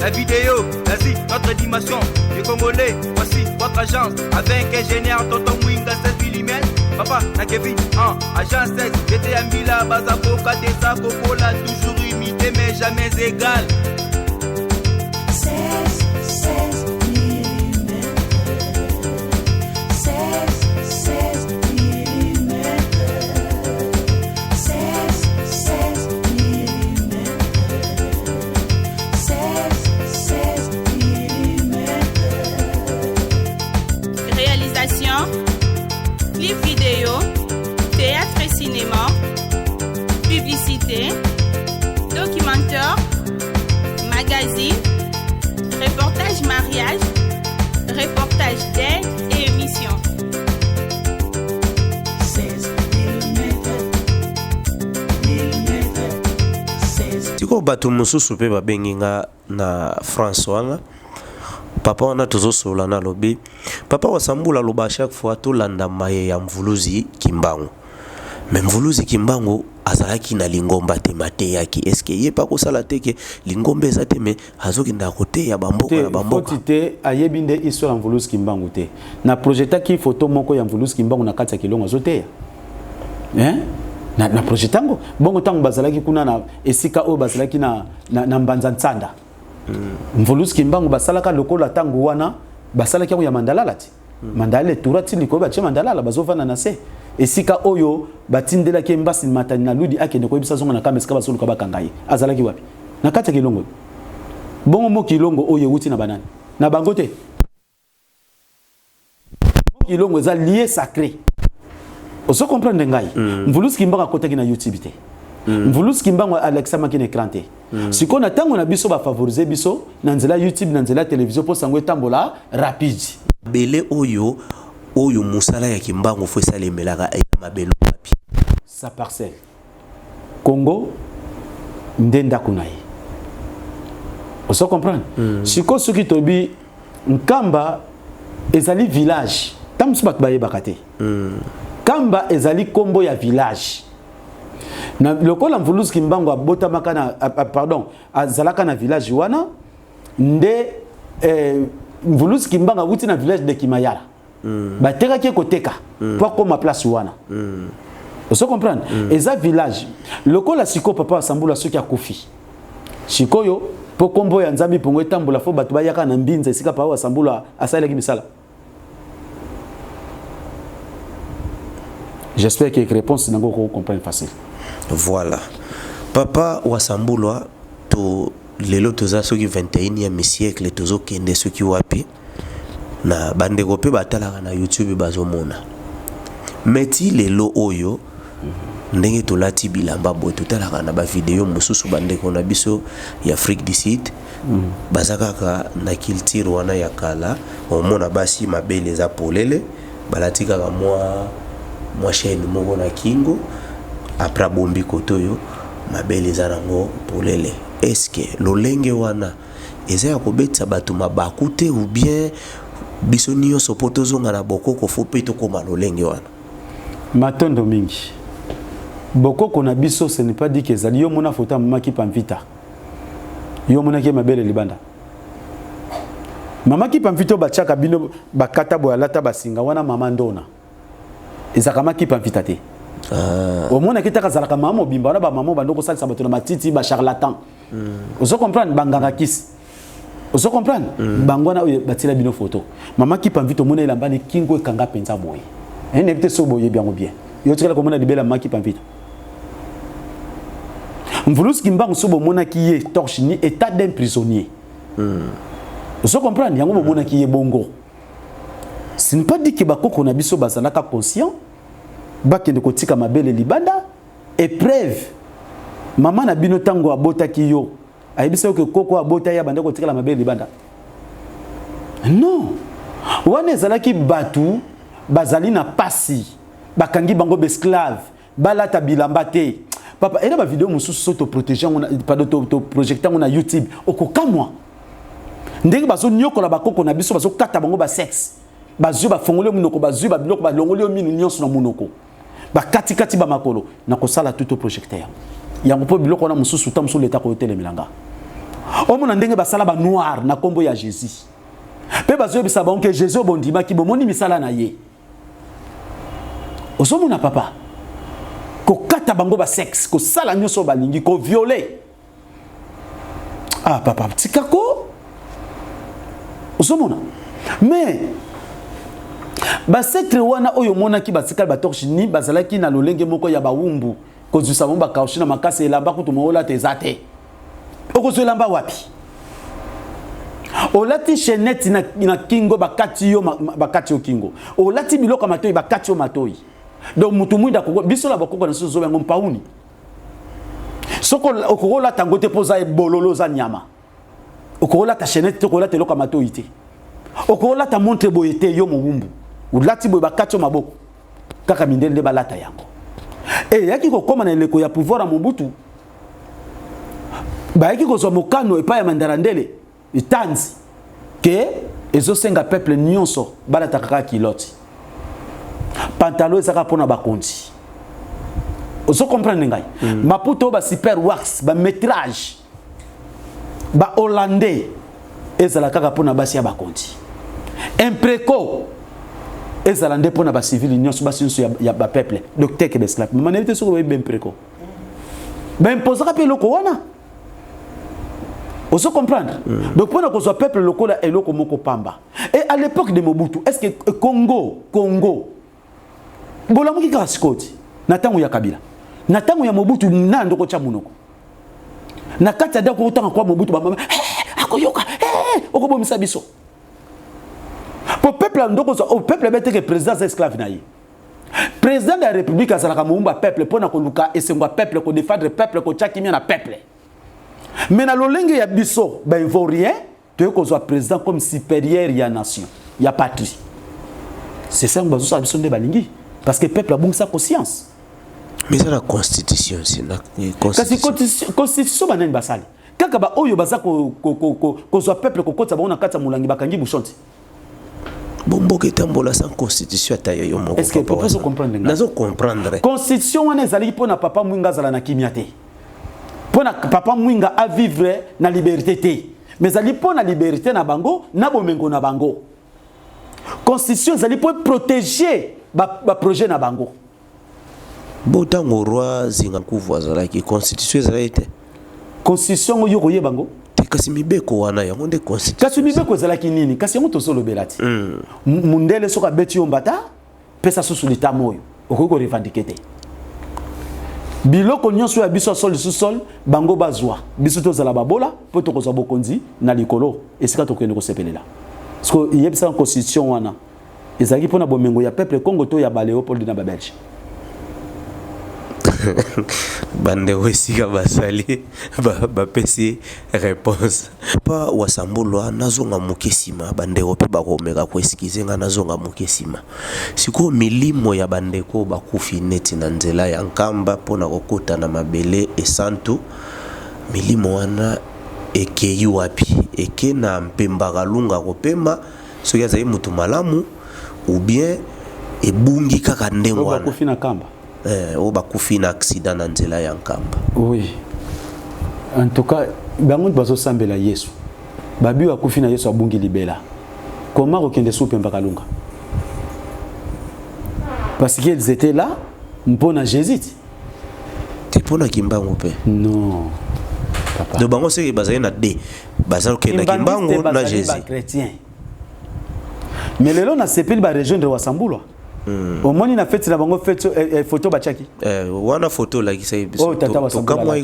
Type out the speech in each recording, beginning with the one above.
la vidéo, vas-y, notre dimension. Les Congolais, voici votre agence. Avec ingénieur, tonton Winga, 16 mm. Papa, na Kevin, agence 16. J'étais à Mila, Bazako, Katesa, Coca-Cola, toujours imité, mais jamais égal. 16 mm. 16 mm. 16 mm. 16 mm. Réalisation, clip vidéo, théâtre et cinéma, publicité, documentaire, magazine, reportage mariage, reportage d'aide et émission. 16 mm. 16. Tiko bato mususu pe babenginga na France wana. Papa wana tozosola na lobi. Papa wasambula loba chaque fois to landa maye ya mvuluzi Kimbangu. Mais mvuluzi Kimbangu azalaki na lingomba te mate yaki. Est-ce que ye pa kosala teke lingombe za te me azoki nda kote ya bamboka na bamboka. Fotite ayebinde histoire mvuluzi Kimbangu te. Na projeta ki photo moko ya mvuluzi Kimbangu na kati ya Kilongo azote. Na projetango bongo tango bazalaki kuna na esika o bazalaki na Mbanza Ntsanda. Mvuluzi Kimbangu basalaka lokola tango wana basalaki ya mandalala ti. Mandalala turati liko ba che mandalala bazovana na se. Esika oyo batindela ke mbasi matani na ludi akende ko ebisa zonga na kamesika basoluka bakangaye. Azalaki wapi? Na kati ya Kilongo. Bongo mo Kilongo oyo wuti na banani. Na bangote. Mo Kilongo za lié sacré. Oso comprendre ngai. Mvuluzi Kimbangu akotaki na YouTube te. Mvuluzi Kimbangu Alexa makine écran te. Siko na tango na biso ba favoriser biso na nzela YouTube na nzela télévision pour sango tambola rapide. Bele oyo musala ya Kimbangu fo sale melaka ya mabelo papi. Sa parcelle. Congo ndenda kunayi. Oso comprendre? Siko soki tobi Nkamba ezali village. Tamsu bat baye bakate. Kamba ezali kombo ya village. Na lokola Mvuluzi Kimbangu abota makana pardon azalaka na village wana nde Mvuluzi Kimbangu wuti na village de Kimayala. Bateka ke koteka pour koma place wana. Vous comprenez? Eza village lokola siko papa asambula soki akufi. Sikoyo po kombo ya nzambi pongo etambula fo batu bayaka na mbinza esika pa asambula asala ki misala. J'espère que la réponse n'est pas compris facile. Voilà. Papa wasambulwa to lelo toza soki 21e siècle tozo kende soki wapi na bandeko pe batalaka na YouTube bazomona. Meti lelo oyo ndenge tolati bilamba boy totalaka na ba video mususu bandeko na biso ya Afrique du Sud. Bazaka na culture wana ya kala omona basi mabele za polele balatika ka moi chaîne moko na kingo après bombi kotoyo mabele zarango polele. Est-ce que lolenge wana eza ya kobetsa bato mabakute ou bien bisoniyo sopoto zonga na bokoko fo pe to koma lolenge wana matondo mingi bokoko na biso ce n'est pas dit que ezali yo mona fota mama ki pamvita yo mona ki mabele libanda mama ki pamvito bachaka bino bakata boyalata basinga wana mama ndona ezaka maki pamvita te au moins nakitaka zalaka mama obimba wana ba mama bandoko salisa bato na matiti ba charlatan. Vous comprenez banganga kisi. Vous comprenez bangwana oyo batila bino photo. Mama ki pamvito mona elamba ni kingo ekanga penza boye. Nebite so boye bien ou bien. Yo tikala komona libela mama ki pamvito. Mvuluzi Kimbangu so bomona ki ye torche ni état d'un prisonnier. Vous comprenez yango bomona ki ye bongo. Ce n'est pas dit que bakoko na biso bazalaka conscient bakende kotika mabele libanda épreuve maman na bino tango abota ki yo ayebisa que koko abota ya banda kotika la mabele libanda non wana ezalaki batu bazali na pasi bakangi bango besclave balata bilamba te papa ena ba vidéo mususu soto protéger on pas to projecter on na YouTube okokamwa ndenge bazo nyokola bakoko na biso bazo kata bango ba sexe bazui ba fongole munoko bazui ba biloko ba longole mini nyonso na munoko ba kati ba makolo na kosala tout au projecteur yango po biloko na mususu tamusu leta ko tele milanga omona ndenge basala ba noir na kombo ya Jésus pe bazoyebisa bango ke Jésus obondimaki bomoni misala na ye ozomona papa kokata bango ba sexe kosala nyonso balingi ko violer papa tikako ozomona mais basekre wana oyo monaki batikali batorchini bazalaki na lolenge moko ya bawumbu kozwisa bango bakaushi na makasi elamba kutu moola te eza te okozwa elamba wapi olati chaînette na kingo bakati yo kingo olati biloko matoi bakati yo matoi donc mutu mwinda biso la bakoko na sozo bango mpauni soko okola tango te poza ebololo za nyama okola ta chaînette te okola te loka matoi te okola ta montre boyete yo mowumbu ulati boy bakati yo maboko kaka mindele balata yango yaki kokoma na eleko ya pouvoir ya Mobutu bayaki kozwa mokano epai ya Mandarandele itanzi ke ezosenga peuple nyonso balataka kaka kiloti pantalon ezaka mpona bakonzi ozo comprendre ngai Maputo ba super wax ba métrage ba hollandais ezala kaka mpona basi ya bakonzi impreco ezala nde mpona ba civil nyonso basi nyonso ya ba peuple docteur ke besla manevite soko ba impreco ba imposaka pe loko wana ozo comprendre donc mpona kozwa peuple lokola eloko moko pamba et à l'époque de Mobutu est-ce que Congo bolamuki kaka sikoti na tango ya Kabila na tango ya Mobutu na ndoko cha munoko na kati ya dako otanga kwa Mobutu bamama akoyoka okobomisa biso po peuple ndoko so peuple beteke président esclave na ye président de la république azalaka moumba peuple pona ko luka esengwa peuple ko défendre peuple ko tchakimia na peuple mais na lolenge ya biso ba ivorien to ko zo président comme supérieur ya nation ya patrie c'est ça bazo sa biso nde balingi parce que peuple a bon sa conscience mais ça la constitution c'est la constitution banani basali kaka ba oyo baza ko zo peuple ko kotsa ba na kata mulangi bakangi bushonti bombo ketambola sans constitution atayo yo moko est-ce que vous pouvez comprendre nazo comprendre constitution wana ezali pona papa mwinga zala na kimia te pona papa mwinga a vivre na liberté te mais ezali pona liberté na bango na bomengo na bango constitution ezali pour protéger ba projet na bango botango roi zinga kuvwazala ki constitution ezali te constitution oyo koye bango kasi mibeko wana yango nde constitution kasi mibeko ezalaki nini kasi yango tozolobela ti mundele soka beti yo mbata pesa susu litamo oyo okoki ko revendiquer te biloko nyonso ya biso sol sous-sol bango bazwa biso tozala babola po tokozwa bokonzi na likolo esika tokende kosepelela parce que yebisa constitution wana ezalaki mpona bomengo ya peuple Congo to ya baléopold na babelge bande wesika basali bapesi réponse pa wasambulwa nazonga mukesima bandeko pe bakomeka ko eskize nga nazonga mukesima siko milimo ya bandeko bakufi neti na nzela ya nkamba pona kokota na mabele esantu milimo wana ekeyi wapi eke na mpemba kalunga kopema soki azali mutu malamu ou bien ebungi kaka ndenge wana bakufi na kamba o bakufi na accident na nzela ya nkamba. Oui. En tout cas, bango bazo sambela Yesu. Babi bakufi na Yesu abungi libela. Comment okende soupe mbakalunga? Parce qu'ils étaient là mpona Jésus. Te pona kimbango pe. Non. Papa. De bango c'est bazali na D. Bazalo kenda kimbango na Jésus. Chrétien. Mais lelo na sepeli ba région de Wasambulwa. Au moins il a fait la bango fait photo bachaki. Wana photo la kisa biso. Oh tata Wasambulwa.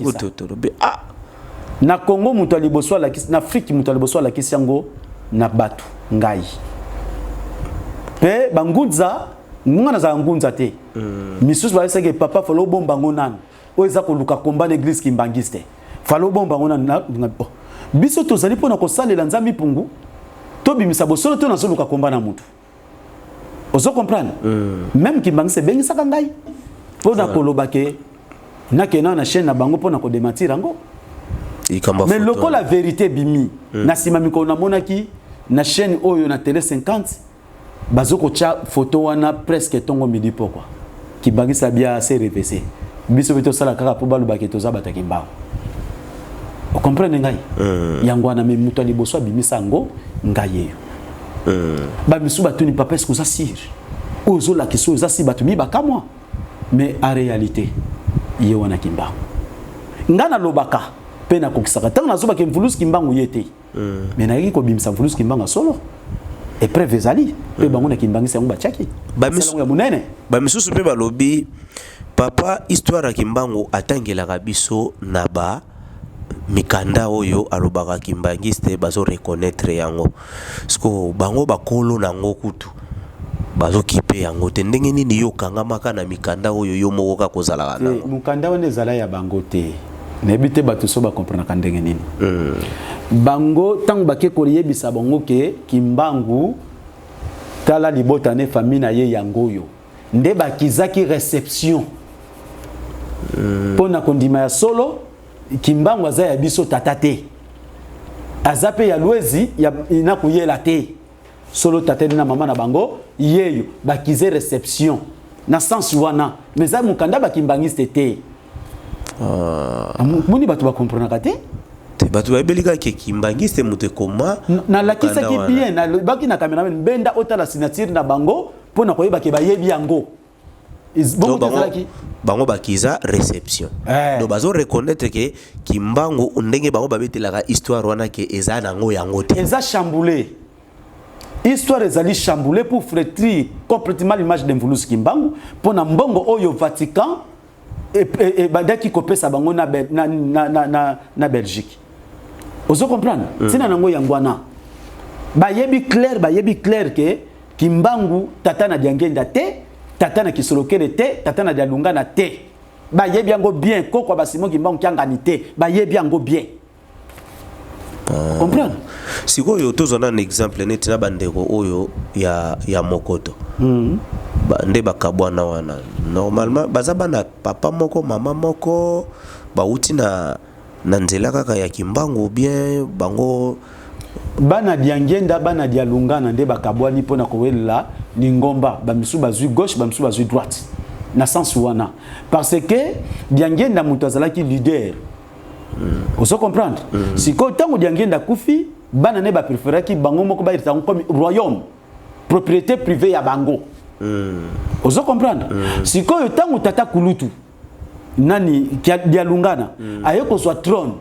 Ah. Na Congo mutu aliboso la kisa na Afrique mutu aliboso la kisa yango na batu ngai. Pe bangudza mwana za ngunza te. Misusu ba seke papa falo bomba ngonana. O eza ko luka komba na église kimbangiste. Falo bomba ngonana na biso tozali pona ko salela nzambi pungu. To bimisa bosolo to na zo luka komba na mutu. Ozo comprendre même kimbangiste bengi saka ngai. Pona koloba ke na kena na chaîne na bango pona ko démentir ngo. Mais loko la vérité bimi na simami ko na monaki na chaîne oyo na télé 50 bazoko cha photo wana presque tongo midi pourquoi ki bangisa bia assez révésé biso beto sala kaka po balu baketo za bataki mbao Vous comprenez ngai? Yango wana me muto liboso abimisa ngo ngai yo. Ba misu batuni papa est-ce que ça sire? Ozo la question ça si batumi bakamwa. Mais en réalité, ye wana kimbangu. Ngana lobaka pena kokisaka tanga nazoba ke mvulusi kimbangu yete. Mais na yiki ko bimisa mvulusi kimbangu solo. Et preuve ezali pe bango na kimbangisa yango bachaki. Ba misu ya munene. Ba misu pe balobi papa histoire ya kimbangu atangelaka biso na ba mikanda oyo alobaka kimbangiste bazo reconnaître yango. Sko bango bakolo nango kutu. Bazo kipe yango te ndenge nini yo kangamaka na mikanda oyo yo moko ka kozala kana. Mukanda wana ezala ya bango te. Na ebite bato so ba comprendre ka ndenge nini. Bango tango bake koliyebisa bango ke kimbangu tala libota ne famille na ye yango yo. Nde bakizaki réception. Pona kondima ya solo kimbangu aza ya biso tata te. Azape ya lwezi ya inakuyela te. Solo tata na mama na bango yeyo bakize réception na sens wana mais za mukanda bakimbangiste te. Muni batu ba comprendre te? Te batu ba belika ke kimbangiste mute koma na lakisa ki bien na baki na cameraman benda otala signature na bango pona koyeba ke bayebi yango. Bango bakiza réception. Do bazo reconnaître que kimbangu ndenge bango babetelaka histoire wana ke eza nango yango te. Eza chamboulé. Histoire ezali chamboulé pour flétrir complètement l'image d'Mvulusi Kimbangu pour na mbongo oyo Vatican et badaki kopesa bango na Belgique. Ozo comprendre? Sina nango yangwana. Bayebi clair que Kimbangu tata na diangenda te, tata na kisolokele te, tata na dialungana te. Bayebi yango bien koko basimo Kimbangu kiangani te, bayebi yango bien. Comprendre? Si vous avez un exemple, netina bandeko oyo ya mokoto. Nde bakabwana wana. Normalement bazaba na papa moko mama moko bauti na nzela kaka ya kimbangu bien bango bana diangenda bana dialungana nde bakabwani pona kowela ningomba bamisu bazui gauche bamisu bazui droite. Na sens wana parce que diangenda mutu azalaki leader. Vous comprendre? Si quand on diangenda kufi bana ne ba préférer ki bango moko ba irta comme royaume propriété privée ya bango. Vous comprendre? Si quand tango tata kulutu nani dialungana ayeko soit trône.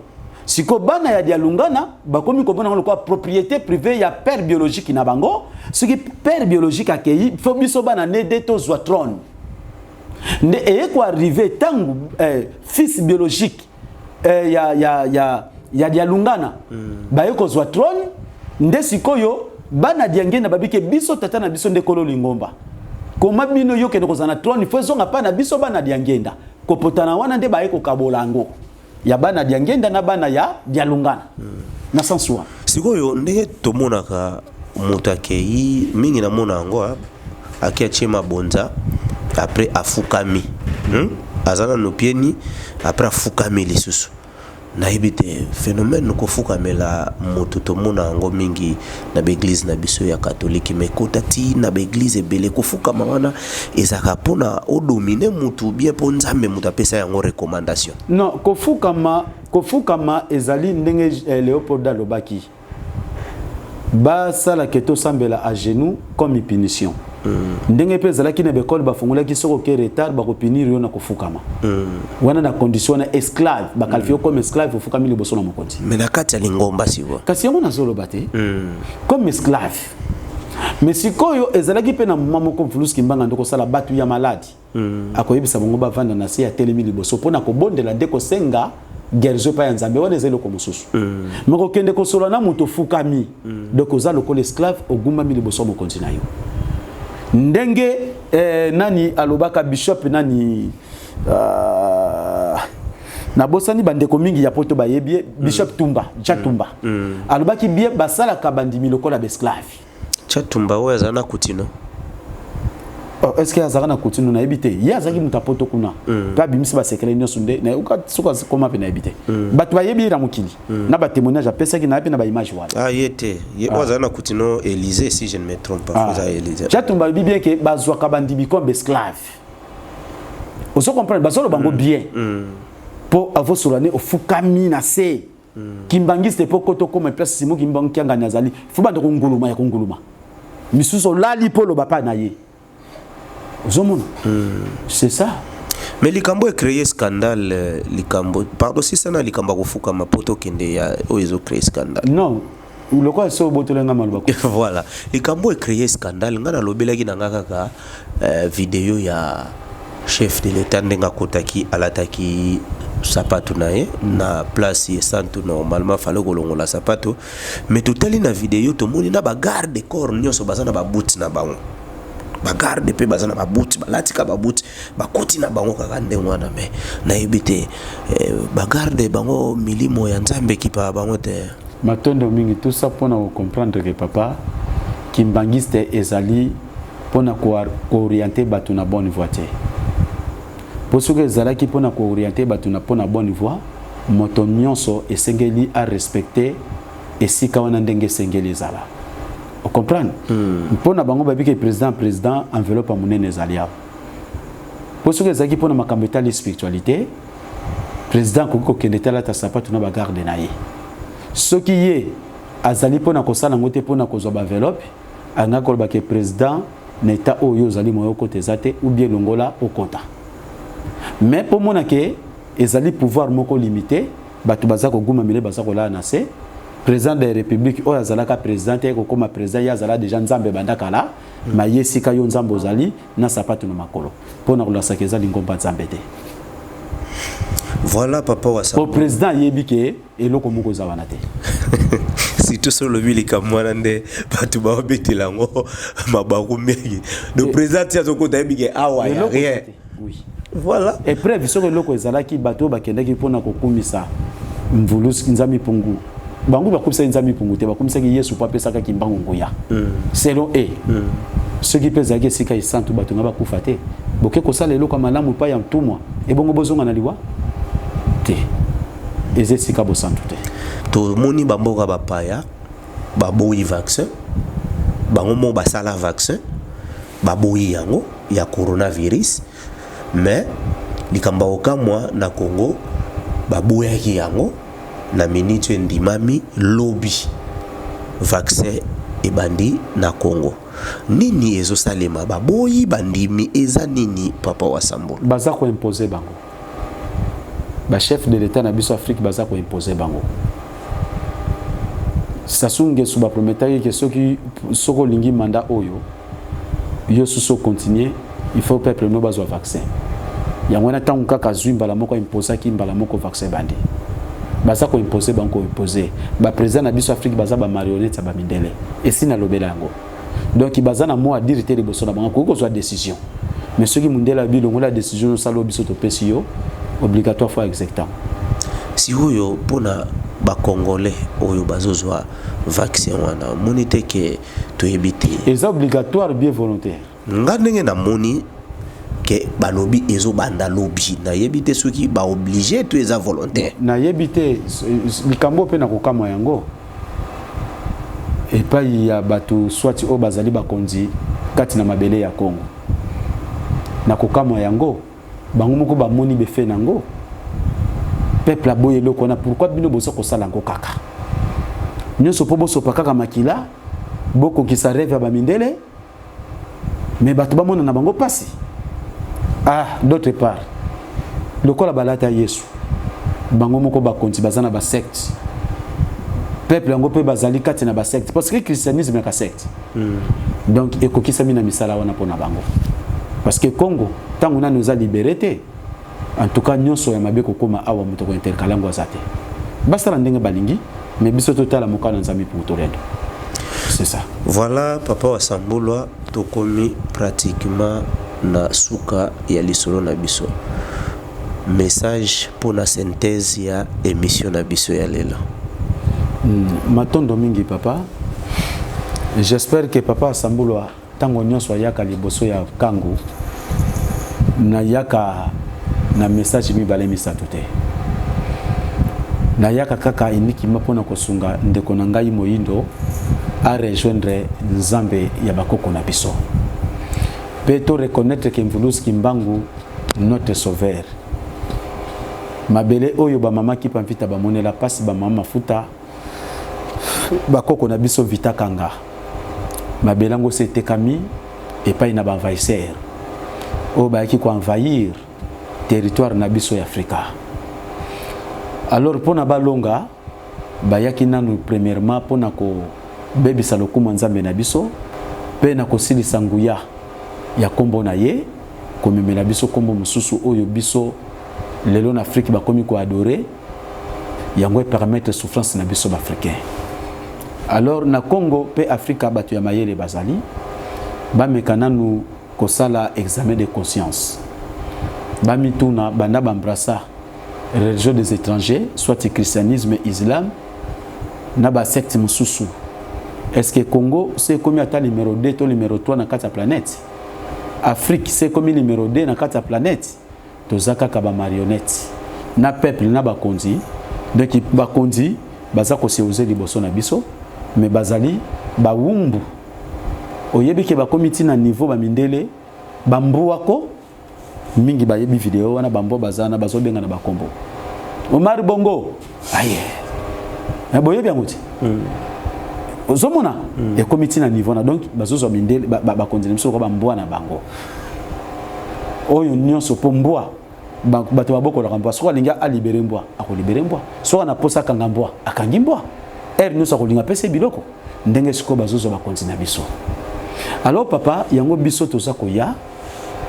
Si quand bana ya dialungana ba komi ko bona ko propriété privée ya père biologique na bango, ce qui père biologique akei faut biso bana ne deto soit trône. Ne ayeko arriver tango fils biologique ya dialungana bayeko zwa trône nde sikoyo bana diangenda babike biso tata na biso nde kolo lingomba koma bino yoke ndoko zana trône fezonga pa na biso bana diangenda kopotana wana nde bayeko kabolango ya bana diangenda na bana ya dialungana na sanswa sikoyo nde tomonaka mutakei mingi na mona ngo akia chema bonza après afukami azana no pieni après afukami lisusu na ibite phénomène ko fukamela moto to mona ngo mingi na l'église na biso ya catholique mekota ti na l'église ebele ko fukama wana ezaka pona o dominer mutu bien po nzambe mutu apesa yango recommandation. Non ko fukama ezali ndenge Léopold Alobaki ba sala keto sambela à genoux comme une punition. Ndenge pe zalaki na bekol ba fongola ki soko ke retard ba ko punir yo na ko fukama. Wana na condition na esclave ba qualifié comme esclave au fukami liboso na mokonzi. Mais na kati ya lingomba siwa. Kasi yango na zolo bate. Comme esclave. Mais sikoyo ezalaki pe na mama ko Mvulusi Kimbanga ndoko sala batu ya maladi. Akoyebisa bongo ba vanda na se ya telemi liboso pona ko bondela ndeko senga gerzo pa ya nzambe wana ezelo ko mususu. Moko kende ko solo na muto fukami. Doko za lokole esclave ogumba mi liboso mokonzi na yo. Ndenge nani alobaka bishop nani na bosani bandeko mingi ya poto bayebie bishop Tumba Chatumba alobaki bien basala ka bandimi lokola besclave Chatumba oyo azana kutino. Est-ce que azana kutino na ebite ya azaki mutapoto kuna pa bimisi ba secret nyonso nde na uka suka koma pe na ebite batu bayebi ra mukili na ba témoignage apesa ki na pe na ba image wala yete ye azana kutino Élysée si je ne me trompe pas faut Élysée Chatumba bi bien que bazwa ka bandimi comme esclave. Vous comprenez bazolo bango bien pour avoir solane au fukami na se kimbangiste po koto koma place simo kimbang kianga nazali faut ba ndoko nguluma ya konguluma misuso lali polo bapa na ye ozomona c'est ça. Mais likambo a créé scandale likambo pardon si ça na likambo kufuka mapoto kende ya oyezo créé scandale non le quoi so botolenga malbako voilà likambo a créé scandale ngana lobelaki na ngaka vidéo ya chef de l'état ndenga kotaki alataki sapato nae na place ya santo normalement fallait kolongola sapato mais totali na vidéo to moni na ba garde corps nyoso bazana ba boot na bango ba garde pe bazana ba boot balatika ba boot ba koti na bango kaka ndengo wana mais na yebite ba garde bango milimo ya nzambe kipa bango te matondo mingi tout ça pour nous comprendre que papa kimbangiste ezali pour nous orienter batu na bonne voie te pour ce que ezalaki pour nous orienter batu na pona bonne voie moto nyonso esengeli a respecter esika wana ndenge sengeli ezala on comprend pour na bango babi que président enveloppe monene ezali hapo pour ce que ezalaki pour na makambo etali spiritualité président ko kende tala ta sapato na ba garde na ye soki ye azali pona kosala ngote pona kozwa ba enveloppe anga ko ba que président n'état oyo ozali moyo côté zate ou bien longola okota mais pour mona ke ezali pouvoir moko limité batu bazako guma mile bazako la na se président de la république oyo azalaka président ko koma président ya azala déjà nzambe bandaka la ma yesika yo nzambe ozali na sapato na makolo pona ko la sakeza lingomba nzambe te. Voilà papa wa pour président yebike eloko moko zawana te si tout sur le vili kamwana nde batu ba obetela ngo mabaku mingi le président tia zoko dayebike awa ya rien oui voilà et preuve sur eloko ezalaki bato bakendaki pona kokumisa mvulusi nzami pungu bangu bakumisa nzami pungu te bakumisa ki Yesu papesa ka kimbango ngoya selon ceux qui pèsent que sika isantu bato ngaba kufa te boke ko sala eloko malamu pa ya mtumwa e bongo bozonga na liwa te ezesika bo santu te to moni bamboka bapaya baboyi vaccin bango mo basala vaccin baboyi yango ya coronavirus mais likamba okamwa na Congo baboyaki yango na minute ndimami lobby vaccin ebandi na Congo nini ezo salema baboyi bandimi eza nini papa wa Sambolo baza ko imposer bango ba chef de l'état na biso Afrique baza ko imposer bango sasunge suba prometaki que soki soko lingi mandat oyo yo suso continuer il faut peuple no bazwa vaccin yango na tangu kaka zwimba la moko imposer ki mbala moko vaccin bandi baza ko imposer bango imposer ba président na biso Afrique baza ba marionnette ba mindele et sina lobela yango donc baza na mo a dire te liboso na bango ko zwa décision mais soki mundela bilongo la décision salo biso to pesio obligatoire fois exactement si oyo pona ba congolais oyo bazozwa vaccin wana monite ke to ebité est obligatoire bien volontaire ngandenge na moni ke balobi ezo banda lobby na yebite soki ba obligé to eza volontaire na yebite likambo pe na kokama yango et pas il y a batu soit o bazali bakonzi kati na mabele ya Congo na kokama yango bango moko ba moni be fe nango peuple aboye loko na pourquoi bino boso ko sala ngo kaka nyoso po boso pa kaka makila boko ki sa rêve ba mindele mais batu ba mona na bango pasi d'autre part loko la balata Yesu bango moko ba konti bazana ba secte peuple yango pe bazali kati na ba secte parce que christianisme est ka secte donc ekokisa mina misala wana pona bango parce que Congo tango na nous a libéré en tout cas nyonso ya mabeko koma awa muto ko intercalango azate basala ndenge balingi mais biso total mokana nzami pour torendo c'est ça. Voilà papa wa Sambolo to komi pratiquement na suka ya lisolo na biso message pour la synthèse ya émission na biso ya lelo matondo mingi papa j'espère que papa Sambolo tango nyonso yaka liboso ya kangu na yaka na message mi balemi satote na yaka kaka iniki mapona kosunga ndeko na ngai moyindo a rejoindre nzambe ya bakoko na biso pe to reconnaître que Mvulusi Kimbangu notre sauveur mabele oyo ba mama ki pamvita ba monela pasi ba mama futa ba koko na biso vita kanga mabelango c'était kami et pas ina ba envahisseur o ba ki ko envahir territoire na biso ya Afrika. Alors pona balonga bayaki nanu premièrement pona ko bebisa lokumu nzambe na biso pe na kosilisa nguya ya kombo na ye komemela biso kombo mususu oyo biso lelo na Afrique bakomi ko adorer yango permettre souffrance na biso africain. Alors na Congo pe Afrika batu ya mayele bazali ba mekana nu kosala examen de conscience ba mituna banda bambrasa religion des étrangers soit le christianisme islam na ba secte mususu. Est-ce que Congo c'est comme ata numéro 2 to numéro 3 na kata planète? Afrique c'est comme numéro 2 na kata planète? Tozaka ka ba marionnette na peuple na ba konzi donc ba konzi baza ko se oser liboso na biso mais bazali ba wumbu oyebi ke ba komiti na niveau ba mindele ba mbuwako mingi ba yebi video wana ba mbo bazana bazobenga na ba kombo Omar Bongo aye na boyebi yanguti ozomona ya komiti na niveau na donc bazozo mindele ba konzi biso ko ba mbwa na bango oyo nyonso po mbwa bato baboko la mbwa so alinga a libérer mbwa ako libérer mbwa so na posa kanga mbwa akangi mbwa nous so kolinga pese biloko ndenge siko bazozo ba kontina biso. Alors papa yango biso toza koya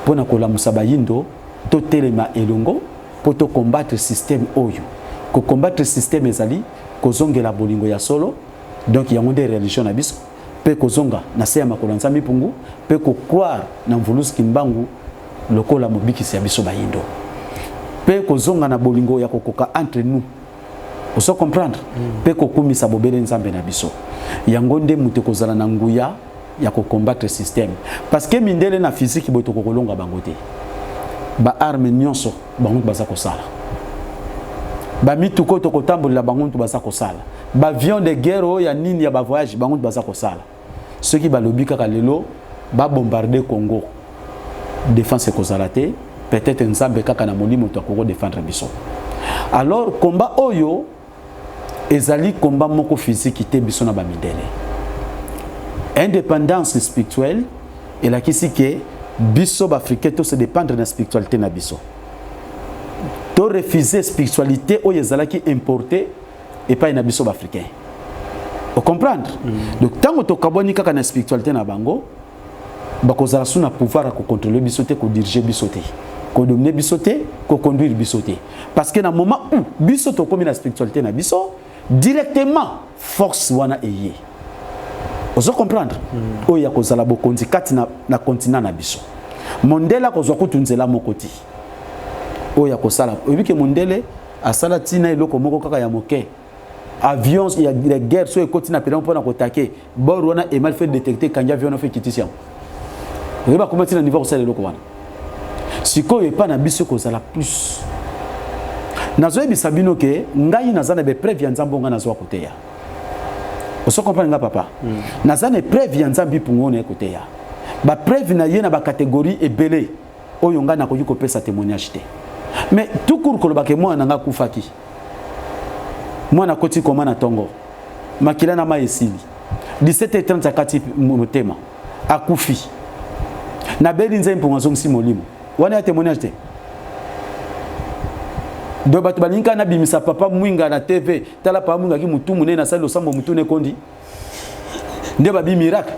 pona kolamusa bayindo to telema elongo po to combattre système oyo ko combattre système ezali kozongela bolingo ya solo donc yango de religion na biso pe kozonga na se ya makolo nzambi pungu pe ko croire na mvulusi kimbangu lokola mobikisi ya biso bayindo pe kozonga na bolingo ya kokoka entre nous. Vous so comprendre pe kokumisa bobele nzambe na biso yango nde mutu kozala na nguya ya ko combattre système parce que mindele na physique boto kokolonga bangote ba arme nyonso bango baza ko sala ba mituko to kotambola bango baza ko sala ba avion de guerre ya nini ya ba voyage bango baza ko sala ceux qui balobi kaka lelo ba bombarder Congo défense kozalate peut-être nzambe kaka na molimo to ko défendre biso. Alors combat oyo ezali combat moko physique te biso na ba mindele indépendance spirituelle et la kisi ke biso ba africain to se dépendre na spiritualité na biso to refuser spiritualité oyo ezalaki importer et pas na biso ba africain. Vous comprendre? Donc tango to kaboni kaka na spiritualité na bango bakozala suna pouvoir à contrôler biso te ko diriger biso te ko dominer biso te ko conduire biso te parce que na moment où biso to komi na spiritualité na biso directement force wana eye ozo comprendre oya kozala bokonzi kati na continent na biso mondela kozwa kutunzela mokoti oya kosala obike mondele asala tina eloko moko kaka ya moke avion ya guerre so ekoti na pela mpona kotake bor wana e mal fait détecter quand avion fait kitisiam reba comment tina niveau kosala eloko wana siko epa na biso kozala plus nazo ebisa bino ke ngai nazana be preuve ya nzambo nga nazo koteya oso comprendre nga papa nazana preuve ya nzambi pungone ekoteya ba preuve na ye na ba catégorie ebele oyo nga na koyi kopesa témoignage te mais tout court koloba ke moi nga kufaki mwana koti koma na tongo makila na maesili 17h30 kati motema akufi na beli nzempo ngazongisi molimo wana ya témoignage te do bato balinka na bimisa papa mwinga na TV tala papa mwinga ki mutu munene na sala losambo mutu ne kondi nde ba bi miracle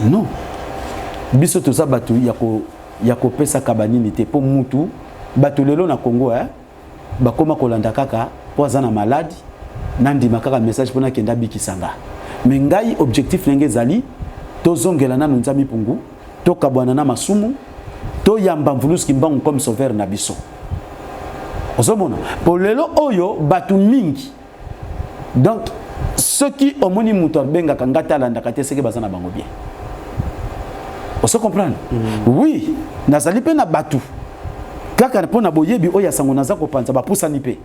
non biso to za bato ya ko pesa kabanini te po mutu bato lelo na Congo bakoma kolanda kaka po azana malade nandi makaka message pona kenda bikisanga mais ngai objectif nenge zali tozongela na nzambi pungu to kabwana na masumu to yamba mvuluski mbangu comme sauveur na biso ozomona pour lelo oyo batu mingi donc ceux qui omoni muto benga kangata landa kate seke bazana bango bien on se comprend oui nazali pe na batu kaka pona boyebi oya sango naza ko panza ba pusani pe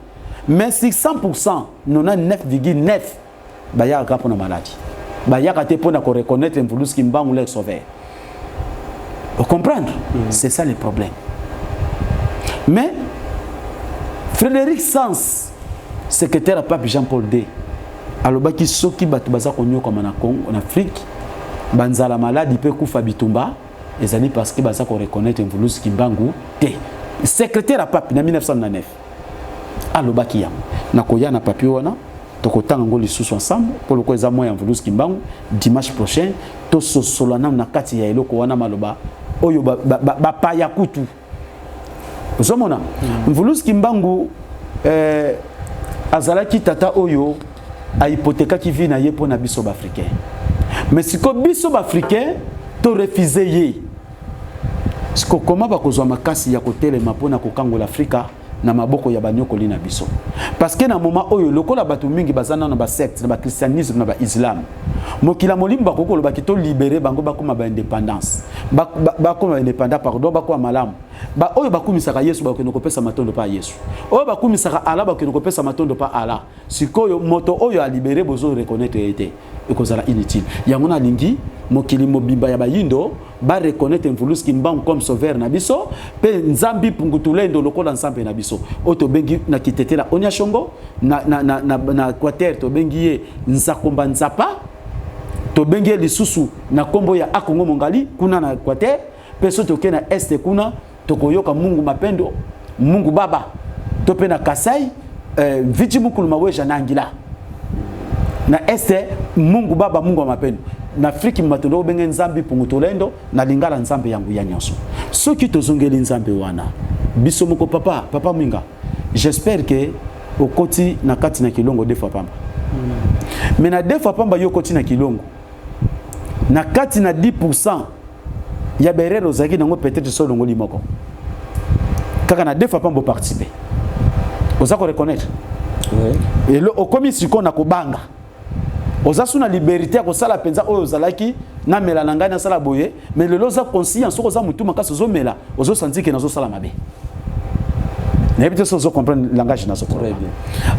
mais 100% 99,9 baya ka pona maladie baya ka te pona ko reconnaître mvuluski mbangu le sauveur. Vous comprenez? C'est ça le problème. Mais Frédéric Sens, secrétaire à Pape Jean-Paul II, alobaki soki bato baza konyo comme na Congo en Afrique banzala malade peut kufa bitumba ezali parce que baza ko reconnaître Mvuluzi Kimbangu te secrétaire à Pape na 1909 alobaki yango nakoya na papier wana tokotanga ngo lisusu ensemble pour le koza moya Mvuluzi Kimbangu dimanche prochain to sosolana na kati ya eloko wana maloba oyo ba paya kutu ozomona Mvuluzi Kimbangu azalaki tata oyo a hypothéka qui vit na yepo na biso africain mais siko biso africain to refuser ye siko comment ba kozwa makasi ya kotelema pona kokangola Afrika na maboko ya banyokoli na biso parce que na moment oyo lokola bato mingi bazana na ba secte na ba christianisme na ba islam mokila molimba kokolo bakito libérer bango bakoma ba indépendance bakoma indépendant pardon bakoma malamu ba oyo bakumisaka Yesu bakeno kopesa matondo pa Yesu oyo bakumisaka Allah bakeno kopesa matondo pa Allah sikoyo moto oyo a libérer bozo reconnaître été ekozala inutile yango na lingi mokili mobimba ya bayindo ba reconnaître Mvuluzi Kimbangu comme sauveur na biso pe nzambi pungutulendo lokola nsambe na biso oto bengi na kitetela onyashongo na Equateur to bengi ye nzakomba nzapa to bengi lisusu na kombo ya Akongo Mongali kuna na Equateur pe soto ke na este kuna tokoyoka Mungu mapendo Mungu baba to pe na Kasai viti mukulu maweja na Angila na este Mungu baba Mungu mapendo na Afrique matondo benge nzambi pungutolendo na lingala nzambe yangu ya nyonso soki tozongeli nzambe wana biso moko papa mwinga j'espère que okoti na kati na kilongo deux fois pamba mais na deux fois pamba yo koti na kilongo na kati na 10% ya berero zaki nango peut-être solo ngoli moko kaka na deux fois pamba participer oza ko reconnaître et le okomi siko na kobanga ozasu na liberté ya kosala penza oyo ozalaki na mela na ngai na sala boye mais lelo za conscience oza mutu makasi ozomela ozo sentir que nazo sala mabe na habite ozo comprendre langage nazo très bien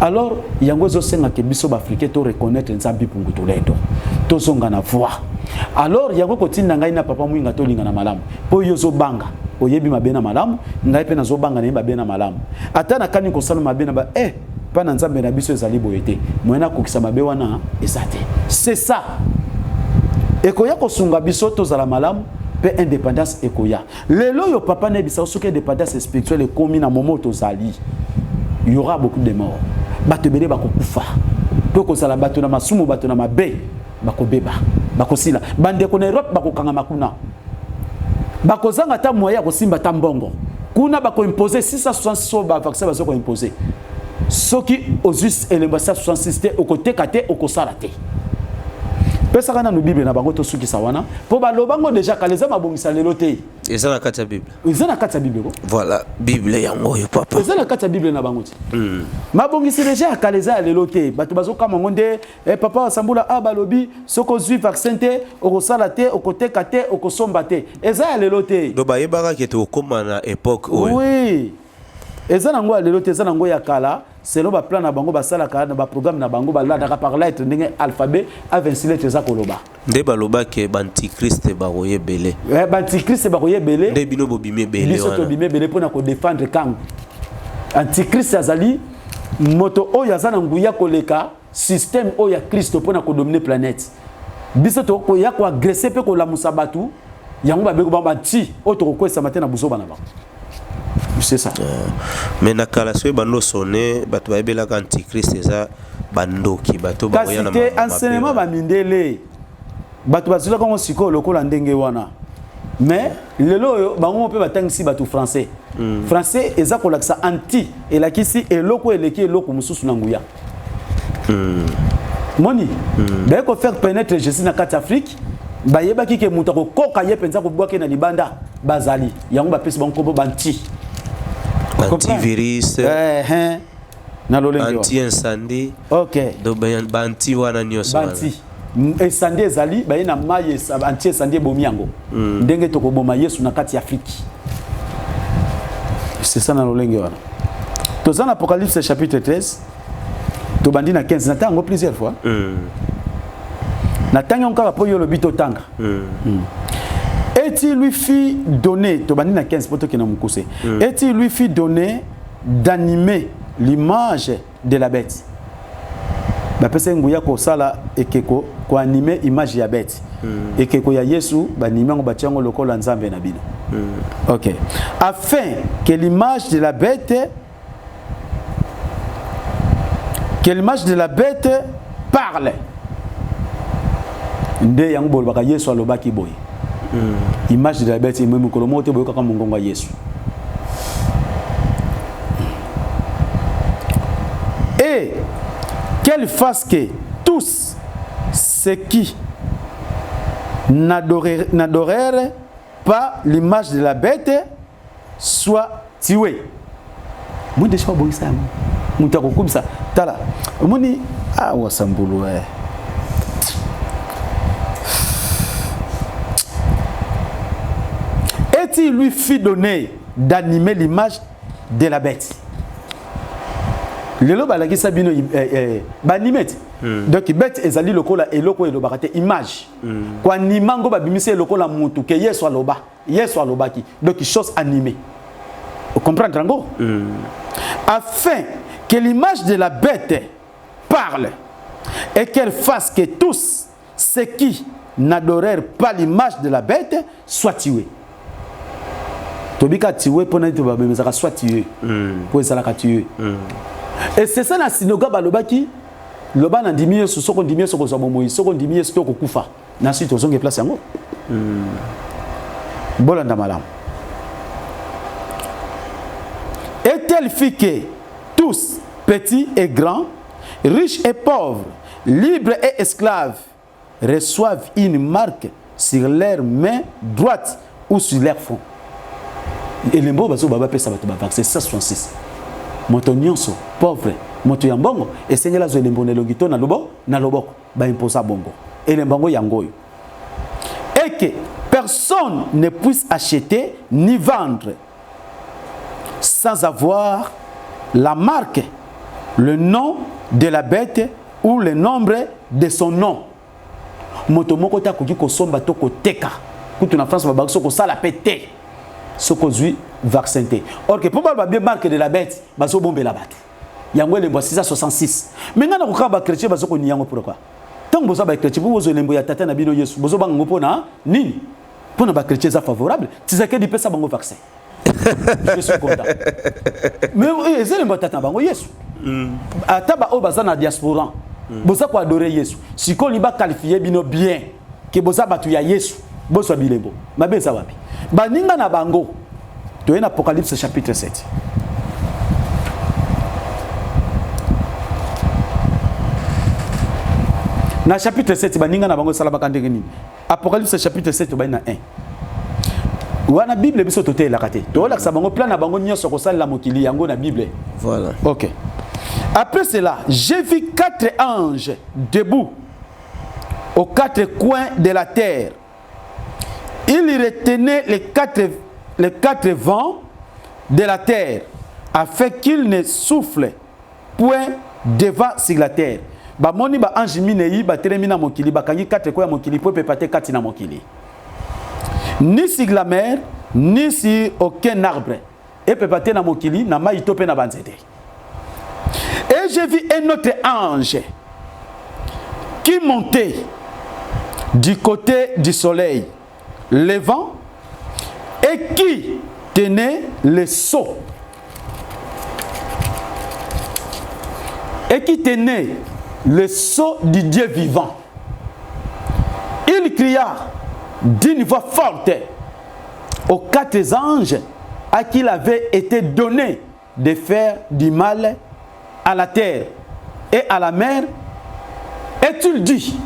alors yango zo senga ke biso ba africain to reconnaître nzambi punguto ledo to zonga na voix alors yango kotinda ngai na papa mwinga to linga na malamu po yo zo banga oyebi mabe na malamu ngai pe na zo banga na mabe na malamu ata na kani kosala mabe na ba pana nzambe na biso ezali boyete moyena kokisa mabe wana ezate c'est ça ekoya kosunga biso tozala malamu pe indépendance ekoya lelo yo papa na bisa soki indépendance spirituelle ekomi na moment tozali il y aura beaucoup de morts bato bele bakokufa to kozala bato na masumu bato na mabe bakobeba bakosila bandeko na Europe bakokanga makuna bakozanga ta moya kosimba ta mbongo kuna bako imposer 666 ba vaccin bazoko imposer soki ozus elemba 66 te okoteka te okosala te pesa kana no bible na bango to suki sawana po balobango déjà kaleza mabongisa lelo te eza na kati ya bible ko voilà bible yango yo papa eza na kati ya bible na bango ti mabongisi déjà kaleza lelo te bato bazoka mongonde papa Sambula balobi soko zui vaccin te okosala te okoteka te okosomba te eza lelo te do bayebaka ke to koma na époque oui eza nango lelo te eza nango ya kala selon ba plan na bango basala ka na ba programme na bango baladaka par lettre ndenge alphabet a 26 lettres za koloba nde baloba ke bantikriste baroye belé bantikriste baroye belé nde bino bobime belé biso to bime belé pona ko défendre kango antikriste azali moto oyo azana nguya koleka système oyo ya Kristo pona ko dominer planète biso to ko ya ko agresser pe ko la musabatu yango ba beko ba ti o to ko kwesa matena buzo bana ba c'est ça mais na kala so bando sonné bato ba bela antichrist eza bandoki bato ba yana ma enseignement ba mindele bato bazula ko siko lokola ndenge wana mais lelo yo bango pe batangisi bato français français eza ko laksa anti elakisi eloko eleki eloko mususu na nguya moni ba ko faire pénétrer Jésus na kati Afrique bayeba ki ke muta ko koka ye penza ko bwake na libanda bazali yango ba pesi bango ko banti antivirus na lolengo anti-incendie OK do banti wana nyoso banti incendie ezali baye na maye anti-incendie bomiango ndenge to ko boma Yesu na kati Afrique c'est ça na lolengo wana to ça na Apocalypse chapitre 13 to bandi na 15 na tango plusieurs fois na tango encore po yo lo bito tanga Et-il lui fit donner, to bandi na 15 poto ki na mukuse. Et-il lui fit donner d'animer l'image de la bête. Bapesa nguya ko sala ekeko ko animer image ya bête. Ekeko ya Yesu ba nimango ba tiango lokola nzambe na bino. OK. Afin que l'image de la bête parle. Nde yango bol baka Yesu alobaki boy. Image de la bête imwe kolomo te boy kaka mongongo ya Yesu. Et qu'elle fasse que tous ceux qui n'adorèrent pas l'image de la bête soient tués. Moi déjà bon ça. Moi t'as comme ça. Tala. Moni ah wasambulu eh. Est-il lui fit donner d'animer l'image de la bête? Lelo balaki sabino banimet donc bête ezali lokola eloko elobaka te image kwa nimango babimise lokola mutu ke Yesu alobaki donc chose animée. Vous comprenez rango? Afin que l'image de la bête parle et qu'elle fasse que tous ceux qui n'adorèrent pas l'image de la bête soient tués. Tobika tué pour n'être pas mais ça soit tué pour ça la tué. Et c'est ça la synagogue balobaki loba na ndimi so soko ndimi so ko zo moyi soko ndimi so ko kufa na suite ozonge place yango bolanda malam. Et telle fit que tous petits et grands, riches et pauvres, libres et esclaves reçoivent une marque sur leur main droite ou sur leur front. Et les mots bazo baba pesa bato ba verset 166. Moto nyonso pauvre moto ya mbongo esengela zo elembo ne longito na loboko ba imposa bongo elembango yango. Et que personne ne puisse acheter ni vendre sans avoir la marque, le nom de la bête ou le nombre de son nom. Moto moko ta koki ko somba to ko teka kutu na France ba ko sala pété soko zui vaccin té. Or que pour ba bien marque de la bête baso bombe la batu yango le 666 mais ngana ko ba chrétien baso ko niyango pourquoi tant bozo ba chrétien bozo lembo ya tata na bino Yesu bozo bango pona nini pona ba chrétien za favorable tizake di pesa bango vaccin. Je suis content. Mais c'est lembo tata bango Yesu ataba o baza na diaspora boza ko adorer Yesu siko liba qualifier bino bien que boza batu ya Yesu bozo bilembo mabe za wapi baninga na bango to en Apocalypse chapitre 7. Na chapitre 7 baninga na bango salaba kandenge nini Apocalypse chapitre 7 ba na 1 wana Bible biso toté la kate to la bango plan na bango nyoso ko sala mokili yango na Bible. Voilà. OK. Après cela, j'ai vu 4 anges debout aux 4 coins de la terre. Ils retenaient les quatre vents de la terre afin qu'ils ne soufflent point devant sur la terre. Ba moni ba ange minei ba teremina mokili ba kangi 4 coins mokili po pepate kati na mokili. Ni sur la mer, ni sur aucun arbre. Et pepate na mokili na mai tope na banzete. Et j'ai vu un autre ange qui montait du côté du soleil levant et qui tenait le sceau. Et qui tenait le sceau du Dieu vivant. Il cria d'une voix forte aux 4 anges à qui il avait été donné de faire du mal à la terre et à la mer, et tu le dis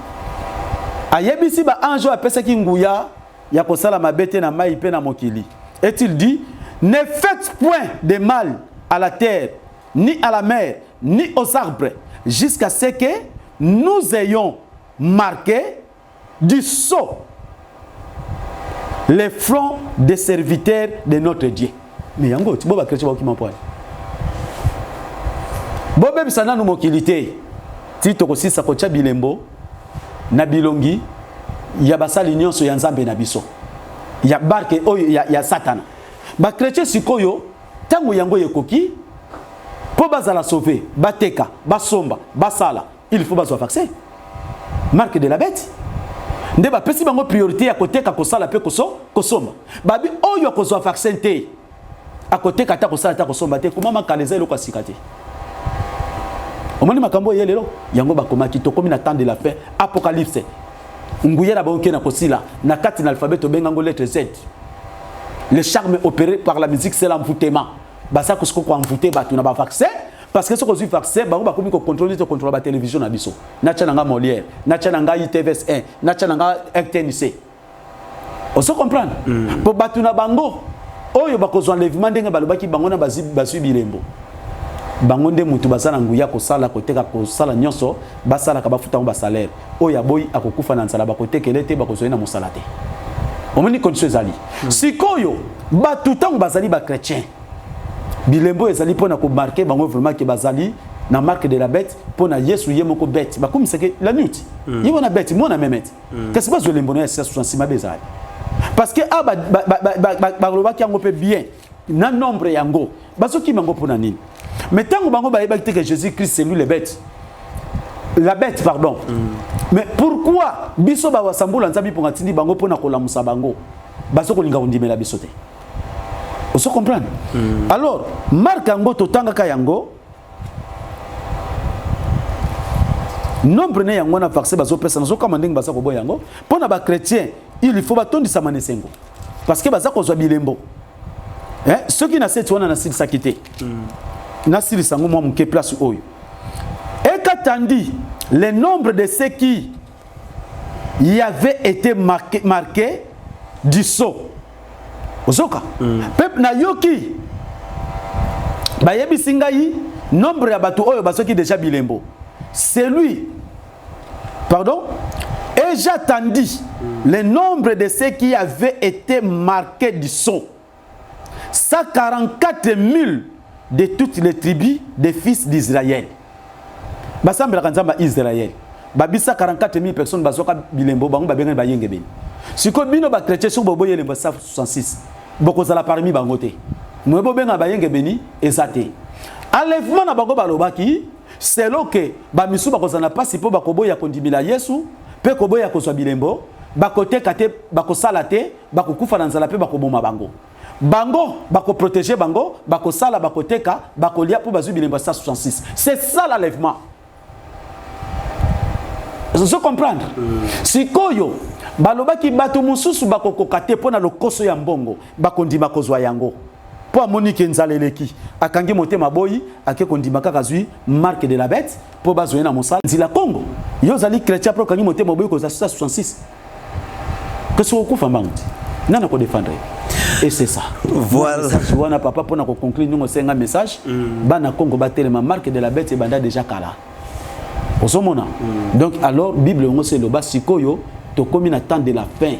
ayebisi ba anjo apesa ki nguya ya kosala mabete na mai pe na mokili, et tu le dis ne faites point de mal à la terre ni à la mer ni aux arbres jusqu'à ce que nous ayons marqué du sceau les fronts des serviteurs de notre Dieu. Mais yango tu boba chrétien ba ki mampoa bobe bisana no mokilité ti tokosisa ko cha bilembo na bilongi ya basali nyonso ya nzambe na biso ya barke oyo ya satana ba chrétien sikoyo tango yango yekoki Pour bazala sauver, bateka, basomba, basala, il faut bazwa vaccin. Marque de la bête. Nde ba pesi bango priorité à côté ka kosala pe kosomba. Babi oyo kozwa vaccin te. À côté ka ta kosala ta kosomba te comment makaleza lo kwasikate. Omoni makambo yelelo yango bakomaki to komi na temps de la fin apocalypse. Nguyera ba okena kosila na kati na alphabet obengango lettre Z. Le charme opéré par la musique c'est l'envoûtement. Basa ko ko envoûter ba tuna ba vaccin parce que ce que vaccin ba ko komi ko contrôler la télévision na biso. Na tchananga Molière, na tchananga ITVS1, na tchananga RTNC. On se comprend. Pour batuna bango oyo ba ko zo enlèvement ndenge balobaki bango na basu bilembo. Bango nde mutu basala nguya ko sala ko teka ko sala nyonso basala ka bafuta ba salaire. Oya boy akokufa na nsala ba ko tekelete ba ko zo na musalate. Omoni condition ezali. Sikoyo batu tango bazali ba chrétien. Bilembo ezali pona ko marquer bango vraiment que bazali na marque de la bête pona Yesu yemoko bête. Ba comme c'est que la nuit. Yebo na bête mo na memete. Qu'est-ce que pas bilembo na c'est sur sima bezali. Parce que ba lobaki yango pe bien. Na nombre yango. Basoki mango pona nini. Mais tango bango ba yeba que Jésus-Christ c'est lui le bête. La bête pardon. Mais pourquoi biso ba wasambula nzabi ponga tindi bango pona ko lamusa bango. Basoko linga ondimela biso te. On se comprend. Alors, Marc Ango totanga kayango. Nombre ne yango na vaccin bazo pesa nazo kamanding basa ko boyango. Pona ba chrétien, il faut batondi sa manesengo. Parce que baza ko zwa bilembo. Hein, ceux qui na set wana na sil sakité. Na sil sango mo mke place oyo. Et katandi le nombre de ceux qui y avait été marqué du sceau. Ozoka pep na yoki bayebi singai nombre ya bato oyo basoki déjà bilembo c'est lui pardon et j'attendis le nombre de ceux qui avaient été marqués du sceau 144 000 de toutes les tribus des fils d'Israël basambela kanzamba Israël babisa 44 000 personnes basoka bilembo bango babenga bayenge beni siko bino ba chrétien so boboye le 66 bokozala parmi bangote mwebo benga bayenge beni ezate enlèvement na bango balobaki c'est lo que ba misu bakozana pasi po bakoboya kondimila Yesu pe koboya kozwa bilembo bakoteka te bakosala te bakokufa na nzala pe bakoboma bango bango bakoprotéger bango bakosala bakoteka bakolia po bazwi bilembo 166 c'est ça l'enlèvement. Vous comprendre? Sikoyo balobaki bato mususu bakokoka te pona lokoso ya mbongo bakondima kozwa yango po amonique nzaleleki akangi motema boyi ake kondima kaka zui marque de la bête po bazwe na mosala nzila Congo yo zali chrétien pro kangi motema boyi ko za 66 que ce ko fambango nana ko défendre et c'est ça voilà wana papa pona ko conclure nous senga message bana Congo batelema marque de la bête et banda déjà kala osomona donc alors bible ngo c'est le basikoyo to komi na temps de la fin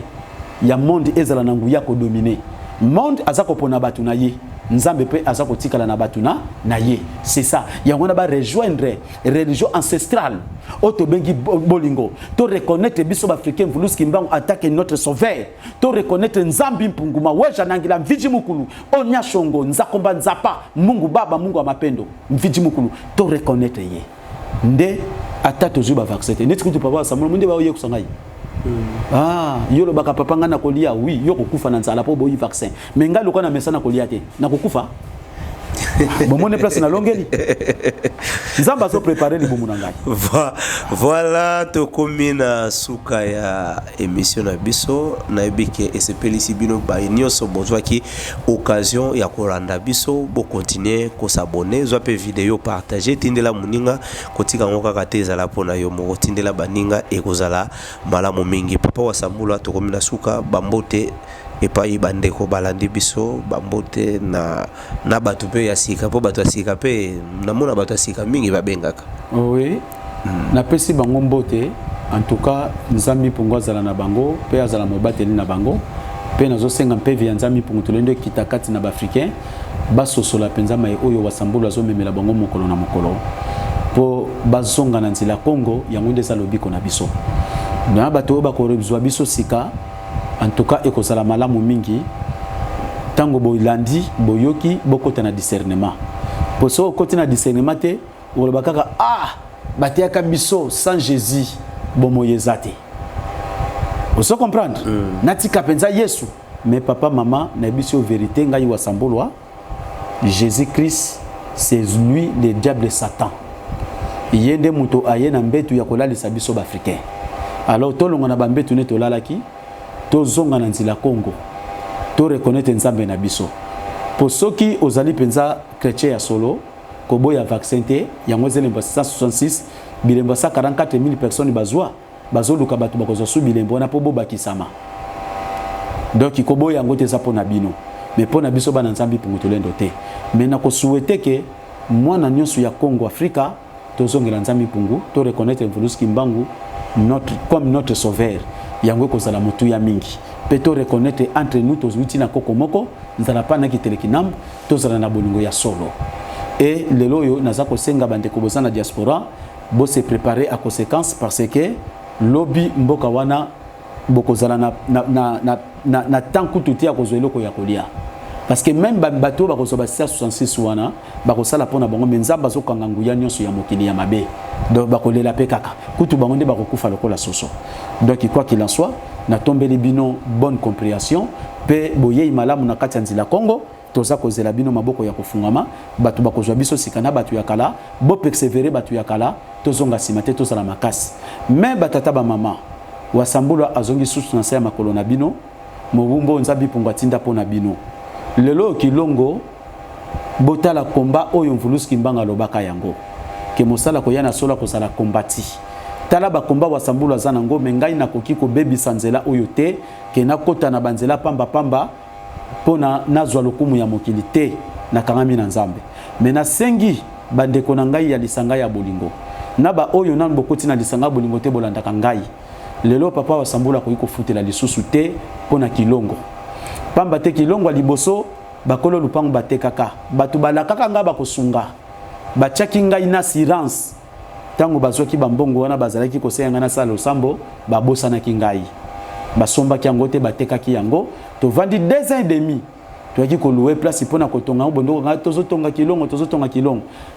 ya monde ezala na nguya ko dominer monde azako pona batu na ye nzambe pe azako tikala na batu na ye c'est ça ya ngona ba rejoindre religion ancestrale auto bengi bolingo to reconnaître biso africain vulus kimbango attaquer notre sauveur to reconnaître nzambi mpunguma weja nangila mviji mukulu onya shongo nzakomba nzapa mungu baba mungu wa mapendo mviji mukulu to reconnaître ye nde atatu zuba vaccin neti kutu papa samulo munde ba oye kusangai. Ah, yolo baka papa ngana kolia oui, yoko kufa na nzala po boyi vaccin. Mais ngalo kona mesana kolia te. Na kokufa. Bon mon place na longeli. Nzamba so préparer li bomu ngai. Voilà to komina suka ya émission na biso na ebike esepeli sibino ba nyoso bozwa ki occasion ya kolanda biso bo continuer ko s'abonner zo pe vidéo partager tindela muninga kotika ngoka kateza la pona yo mo tindela baninga ekozala malamu mingi papa wa Sambula to komina suka bambote epai bandeko balandi biso bambote na batu pe ya sika po batu sika pe namona batu sika mingi babengaka. Oui. Na pesi bango mbote en tout cas nzambi pungo zala na bango pe azala mobateli na bango pe nazo senga mpe via nzambi pungo tolendo kitakati na bafricain basosola penza mai oyo wasambula zo memela bango mokolo na mokolo po bazonga na nzila Congo yango ndesa lobiko na biso na bato ba ko rebzwa biso sika en tout cas ekozala malamu mingi tango boilandi boyoki bokota na discernement pour ça côté na discernement te ou le bakaka batiaka biso sans Jésus bomoyezate. Vous se comprendre? Natika penza Yesu. Mais papa, maman, na biso vérité ngai wasambulwa. Jésus-Christ, c'est lui le diable Satan. Yende muto aye na mbetu ya kolalisa biso bafricain. Alors tolonga na bambetu ne tolalaki, tozonga na nzila Congo. To reconnaître nzambe na biso. Pour ceux qui ozali penza chrétien ya solo, kobo ya vaccin te, yango zelemba 166, bilemba 44 000 personnes bazwa. Bazoluka batu bakozwa su bilembo na po bobakisama. Donc kobo yango te za pona bino. Mais pona biso bana nzambi pungu tolendo te. Mais na ko souhaiter que mwana nyonso ya Congo Afrika tozongela nzambi pungu, to reconnaître Mvulusi Kimbangu comme notre sauveur. Yango kozala mutu ya mingi. Pe to reconnaître entre nous tozuti na kokomoko, nzala pa na kitelekinam, tozala na bolingo ya solo. Et lelo yo naza ko senga bande ko bozana diaspora, bo se préparer à conséquence parce que lobby mboka wana bokozala na tanku tutia kozwelo ko ya kolia. Parce que même bateau bakozo ba 66 wana bakosala pona bango menza bazo kanga nguya nyonso ya mokili ya mabe. Donc bakolela pe kaka. Kutu bango nde bakokufa lokola soso. Donc quoi qu'il en soit, na tombeli bino bonne compréhension pe boye malamu na kati ya nzila Congo. Toza kozela bino maboko ya kofungama batu bakozwa biso sikana batu ya kala bo persévérer batu ya kala tozonga simate tozala makasi mais batata ba mama wasambulwa azongi susu na saya makolo na bino mobumbo nzabi pungwa tinda pona bino lelo kilongo botala komba oyo Mvulusi Kimbanga lobaka yango ke mosala koyana sola kozala kombati tala ba komba wasambulwa zana ngo mengai na koki ko bebisa nzela oyo te ke na kota na banzela pamba pona nazwa lokumu ya mokili te na kangami na nzambe mena sengi bandeko na ngai ya lisanga ya bolingo na ba oyo nan bokoti na lisanga bolingo te bolandaka ngai lelo papa wasambula ko ikofutela lisusu te pona kilongo pamba te kilongo liboso bakolo lupango batekaka batu balakaka nga bakosunga bachaki ngai na assurance tango bazwaki bambongo wana bazalaki kosenga na sala osambo babosana ki ngai basomba ki yango te batekaki yango to vandi 2 ans et demi to yaki ko louer place pona kotonga bondo nga tozotonga kilongo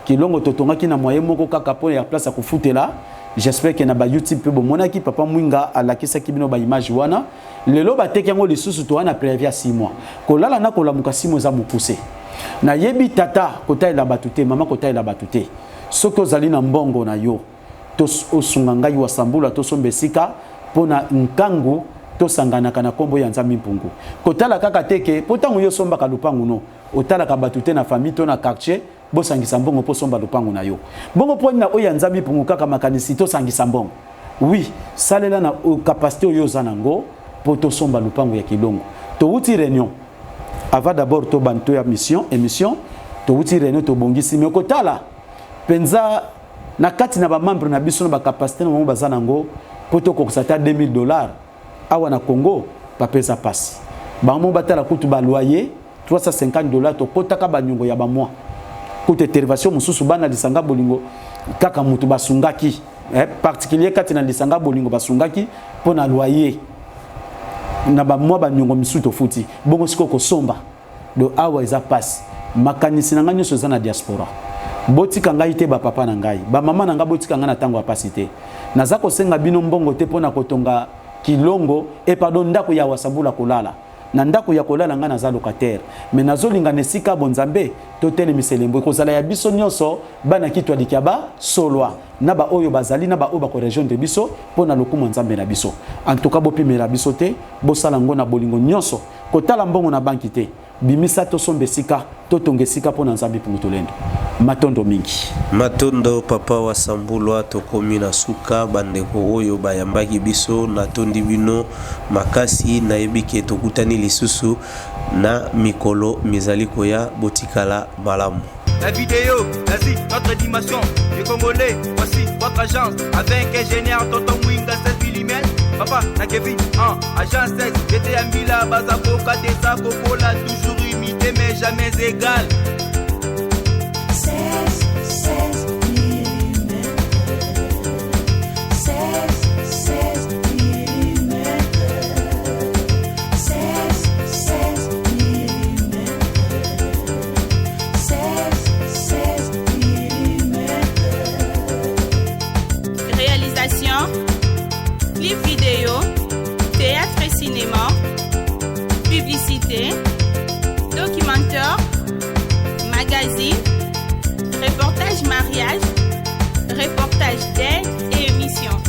kilongo totonga ki na moyen moko kaka pona ya place ko futela. J'espère que na ba YouTube pe bomonaki papa mwinga alakisa ki bino ba image wana lelo bateki yango lisusu to wana prévia 6 mois kolala na kolamuka 6 mois za mukuse na yebi tata kotaila batute mama kotaila batute soko zali na mbongo na yo to osunga ngai wasambula to sombesika pona nkangu to sangana kana kombo ya nzambi mpungu kotala kaka teke potango yo somba ka lupangu no otala ka batute na famille to na quartier bo sangisa mbongo po somba lupangu na yo bongo po na oya nzambi mpungu kaka makanisi to sangisa mbongo oui salela na capacité yo zanango po to somba lupangu ya kilongo to uti réunion avant d'abord to banto ya émission to uti réunion to bongisi me kotala penza na kati na ba membre na biso na ba capacité na mo bazanango po to ko sata $2000 awa na Congo bapesa pasi bango batala kutu ba loyer $350 to kotaka banyongo ya ba mois kutu intervention mususu bana lisanga bolingo kaka mutu basungaki particulier kati na lisanga bolingo basungaki pona loyer na ba mois banyongo misusu to futi bongo siko ko somba do awa eza pasi makanisi na nganyo soza na diaspora botika ngai te ba papa na ngai ba mama na ngai botika ngana tango ya pasi te nazako senga bino mbongo te pona kotonga kilongo et pardon ndako ya wasambula kolala na ndako ya kolala nga naza locataire mais nazolinga nesika bonzambe to tele miselembo kozala ya biso nyonso bana kitwa dikaba solwa na ba oyo bazali na ba oba ko region de biso pona lokumu nzambe na biso en tout cas bopimela biso te bosala ngo na bolingo nyonso kotala mbongo na banki te bimisa to sombesika to tongesika pona nzambe pungutolendo matondo mingi matondo papa wasambulwa tokomi na suka bandeko oyo bayambaki biso na tondi bino makasi na yebike tokutani lisusu na mikolo mizali koya botikala malamu. La vidéo, vas-y, notre dimension. Les Congolais, voici votre agence. Avec ingénieur Tonton Mwinga 16 mm. Papa, na Kevin, agence 16. J'étais à Mila, Bazako, Kadesa, Kokola, toujours imité, mais jamais égal. 16 mm. 16 mm. 16 mm. 16 vidéo, théâtre et cinéma, publicité, documentaire, magazine, reportage mariage, reportage d'aide et émissions.